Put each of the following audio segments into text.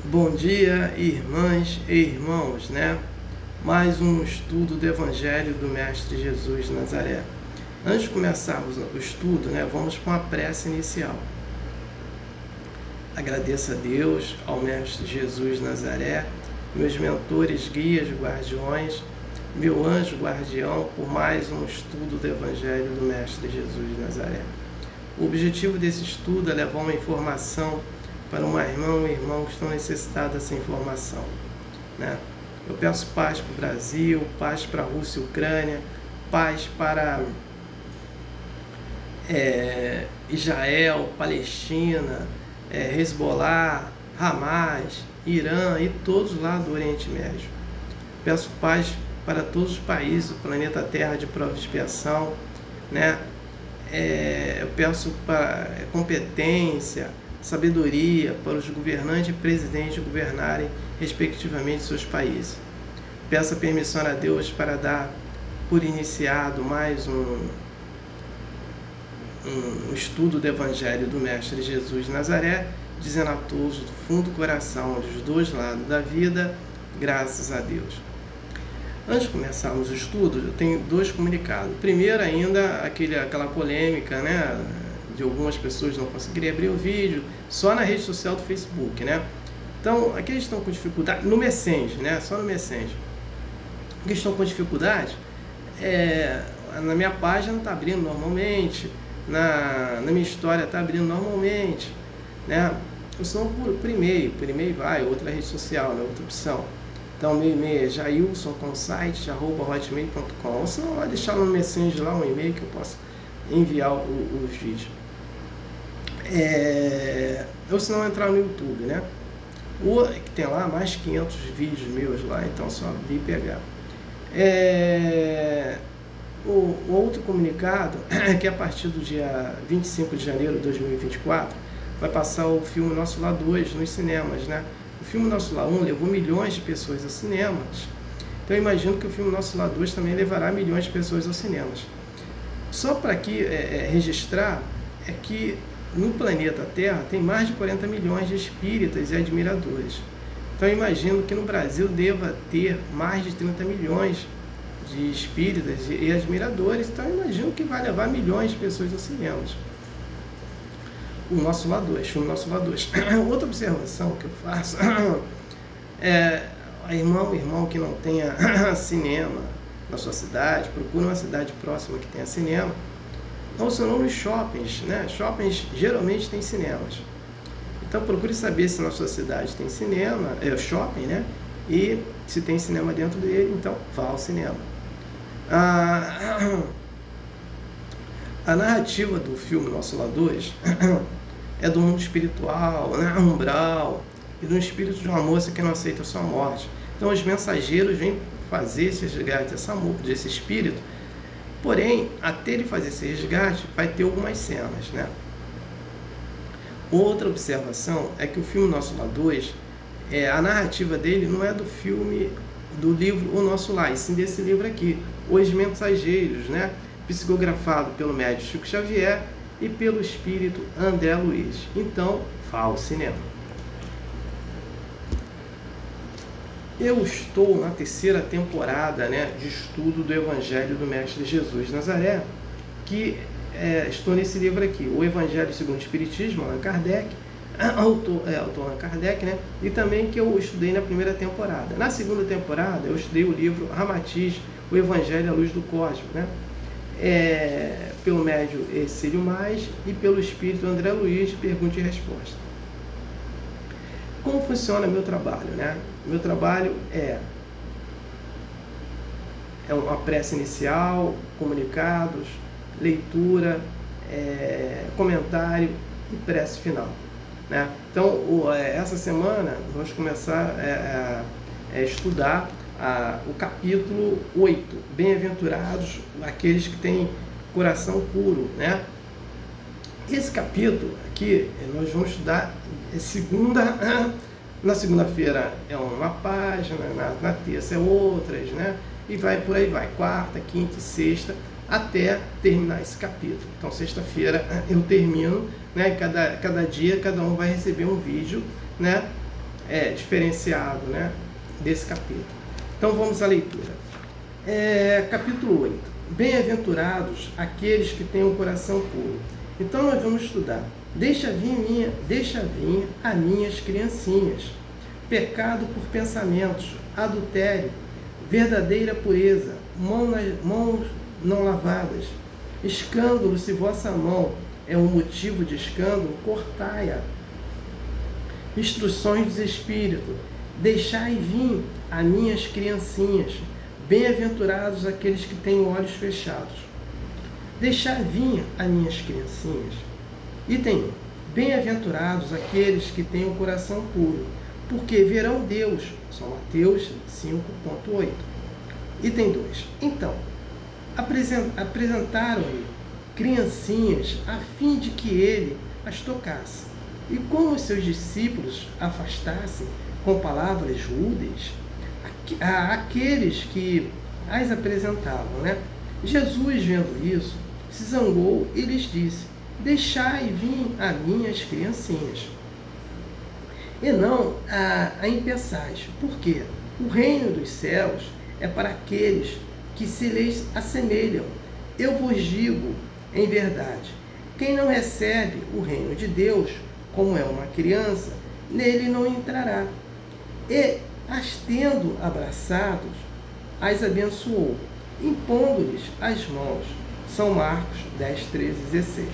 Bom dia, irmãs e irmãos, né? Mais um estudo do Evangelho do Mestre Jesus de Nazaré. Antes de começarmos o estudo, né, vamos com a prece inicial. Agradeço a Deus, ao Mestre Jesus de Nazaré, meus mentores, guias, guardiões, meu anjo guardião, por mais um estudo do Evangelho do Mestre Jesus de Nazaré. O objetivo desse estudo é levar uma informação para uma irmã ou irmão que estão necessitados dessa informação, né? Eu peço paz para o Brasil, paz para a Rússia e Ucrânia, paz para Israel, Palestina, Hezbollah, Hamas, Irã e todos lá do Oriente Médio. Peço paz para todos os países do planeta Terra de prova e expiação, né? Eu peço para competência, sabedoria para os governantes e presidentes governarem respectivamente seus países. Peço a permissão a Deus para dar por iniciado mais um estudo do Evangelho do Mestre Jesus de Nazaré, dizendo a todos do fundo do coração, dos dois lados da vida, graças a Deus. Antes de começarmos o estudo, eu tenho dois comunicados. Primeiro, ainda aquela polêmica, né, de algumas pessoas não conseguirem abrir o vídeo só na rede social do Facebook, né? Então, aqueles que estão com dificuldade, no Messenger, né? Só no Messenger. Que estão com dificuldade, na minha página está abrindo normalmente, na minha história está abrindo normalmente, né? Ou senão por e-mail vai, outra rede social, né? Outra opção. Então, meu e-mail é jailson.consite@hotmail.com. Ou senão, vai deixar no Messenger lá um e-mail que eu possa enviar os vídeos. Ou se não, entrar no YouTube, né? Que tem lá mais 500 vídeos meus lá, então só vir e pegar. O outro comunicado é que a partir do dia 25 de janeiro de 2024 vai passar o filme Nosso Lar 2 nos cinemas, né? O filme Nosso Lar 1 levou milhões de pessoas aos cinemas, então eu imagino que o filme Nosso Lar 2 também levará milhões de pessoas aos cinemas. Só para aqui registrar é que no planeta Terra tem mais de 40 milhões de espíritas e admiradores. Então eu imagino que no Brasil deva ter mais de 30 milhões de espíritas e admiradores. Então eu imagino que vai levar milhões de pessoas aos cinemas. O Nosso Lar 2, filme Nosso Lar 2. Outra observação que eu faço irmão que não tenha cinema na sua cidade, procura uma cidade próxima que tenha cinema, ou senão nos shoppings, né? Shoppings geralmente tem cinemas. Então procure saber se na sua cidade tem cinema, shopping, né? E se tem cinema dentro dele, então vá ao cinema. A narrativa do filme Nosso Lar 2 é do mundo espiritual, né? Umbral, e do espírito de uma moça que não aceita a sua morte. Então os mensageiros vêm fazer esse resgate desse espírito, porém, até ele fazer esse resgate, vai ter algumas cenas, né? Outra observação é que o filme Nosso Lar 2, a narrativa dele não é do filme, do livro O Nosso Lar, e sim desse livro aqui, Os Mensageiros, né? Psicografado pelo médium Chico Xavier e pelo espírito André Luiz. Então, vá ao cinema. Eu estou na terceira temporada, né, de estudo do Evangelho do Mestre Jesus de Nazaré, que estou nesse livro aqui, O Evangelho segundo o Espiritismo, Allan Kardec, autor Allan Kardec, né, e também que eu estudei na primeira temporada. Na segunda temporada, eu estudei o livro Ramatiz, O Evangelho à Luz do Cosmos, né, pelo médium Cílio Mais e pelo espírito André Luiz, de pergunta e resposta. Como funciona meu trabalho, né? Meu trabalho é uma prece inicial, comunicados, leitura, comentário e prece final, né? Então, essa semana, vamos começar a estudar o capítulo 8, Bem-aventurados aqueles que têm coração puro, né? Esse capítulo aqui, nós vamos estudar na segunda-feira é uma página, na terça é outras, né? E por aí vai, quarta, quinta e sexta, até terminar esse capítulo. Então, sexta-feira eu termino, né? Cada dia, cada um vai receber um vídeo, né? diferenciado, né, desse capítulo. Então vamos à leitura. Capítulo 8. Bem-aventurados aqueles que têm o coração puro. Então nós vamos estudar. Deixa vir a minhas criancinhas. Pecado por pensamentos, adultério, verdadeira pureza, mãos não lavadas. Escândalo, se vossa mão é um motivo de escândalo, cortai-a. Instruções dos Espíritos. Deixai vir a minhas criancinhas. Bem-aventurados aqueles que têm olhos fechados. Deixai vir a minhas criancinhas. Item 1. Bem-aventurados aqueles que têm o coração puro, porque verão Deus. São Mateus 5.8. Item 2. Então, apresentaram-lhe criancinhas a fim de que ele as tocasse. E como os seus discípulos afastassem com palavras rudes aqueles que as apresentavam, né? Jesus, vendo isso, se zangou e lhes disse: deixai vir a minhas criancinhas, e não a impeçais, porque o reino dos céus é para aqueles que se lhes assemelham. Eu vos digo em verdade, quem não recebe o reino de Deus como é uma criança, nele não entrará. E, as tendo abraçados, as abençoou, impondo-lhes as mãos. São Marcos 10, 13, 16.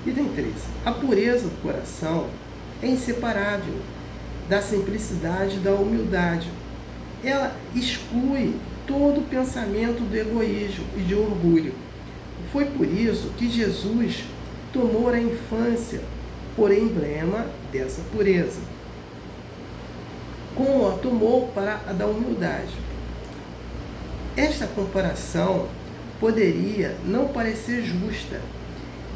Item 13. A pureza do coração é inseparável da simplicidade e da humildade. Ela exclui todo pensamento do egoísmo e de orgulho. Foi por isso que Jesus tomou a infância por emblema dessa pureza, como a tomou para a da humildade. Esta comparação poderia não parecer justa,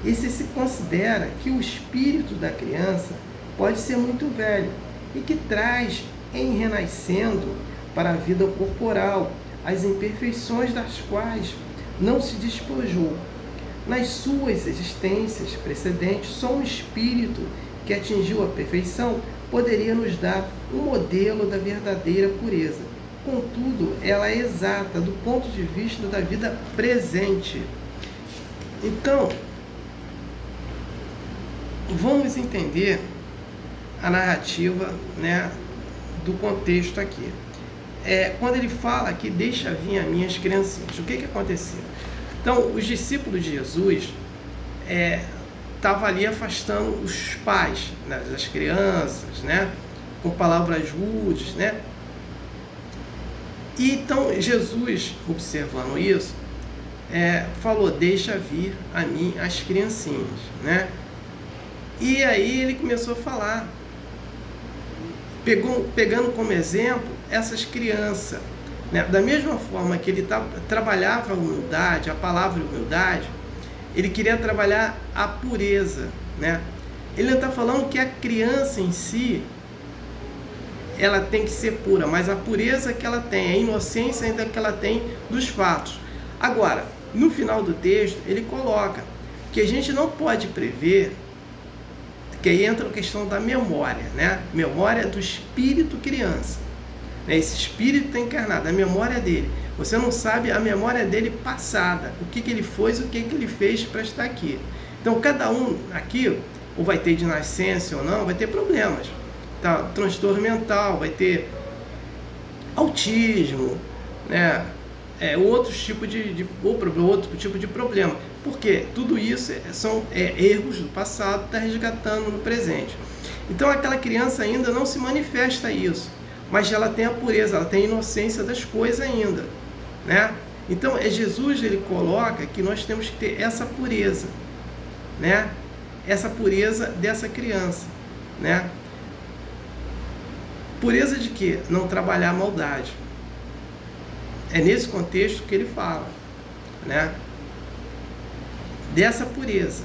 e se considera que o espírito da criança pode ser muito velho e que traz, em renascendo para a vida corporal, as imperfeições das quais não se despojou. Nas suas existências precedentes, só um espírito que atingiu a perfeição poderia nos dar um modelo da verdadeira pureza. Contudo, ela é exata do ponto de vista da vida presente. Então, vamos entender a narrativa, né, do contexto aqui. Quando ele fala que deixa vir as minhas criancinhas, o que aconteceu? Então, os discípulos de Jesus estavam ali afastando os pais, né, das crianças, né, com palavras rudes, né? E então Jesus, observando isso, falou: deixa vir a mim as criancinhas, né? E aí ele começou a falar, pegando como exemplo essas crianças, né? Da mesma forma que ele trabalhava a humildade, a palavra humildade, ele queria trabalhar a pureza, né? Ele não está falando que a criança em si ela tem que ser pura, mas a pureza que ela tem, a inocência ainda que ela tem dos fatos. Agora, no final do texto, ele coloca que a gente não pode prever, que aí entra a questão da memória, né? Memória do espírito criança. Esse espírito está encarnado, a memória dele. Você não sabe a memória dele passada, o que ele foi, o que ele fez para estar aqui. Então, cada um aqui, ou vai ter de nascença ou não, vai ter problemas. Tá? Transtorno mental, vai ter autismo, né? Outro tipo de problema. Porque tudo isso são erros do passado, está resgatando no presente. Então, aquela criança ainda não se manifesta isso, mas ela tem a pureza, ela tem a inocência das coisas ainda, né? Então, Jesus, ele coloca que nós temos que ter essa pureza, né? Essa pureza dessa criança, né? Pureza de quê? Não trabalhar a maldade. É nesse contexto que ele fala, né? Dessa pureza,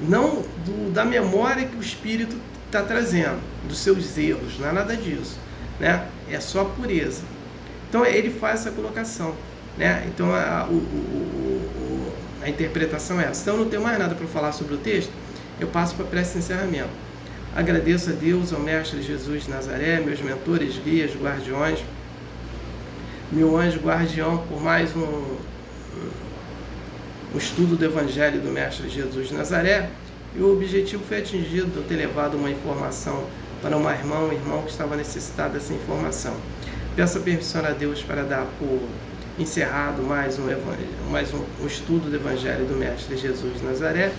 não da memória que o espírito está trazendo, dos seus erros, não é nada disso, né? É só a pureza. Então ele faz essa colocação, né? Então a interpretação é essa. Então eu não tenho mais nada para falar sobre o texto, eu passo para a prece de encerramento. Agradeço a Deus, ao Mestre Jesus de Nazaré, meus mentores, guias, guardiões, meu anjo guardião, por mais um estudo do Evangelho do Mestre Jesus de Nazaré. E o objetivo foi atingido de eu ter levado uma informação para um irmão que estava necessitado dessa informação. Peço a permissão a Deus para dar por encerrado mais um estudo do Evangelho do Mestre Jesus de Nazaré,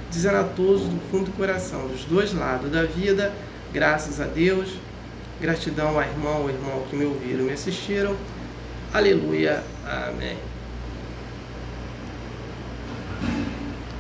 dizendo a todos do fundo do coração, dos dois lados da vida, graças a Deus, gratidão ao irmão que me ouviram e me assistiram. Aleluia, amém.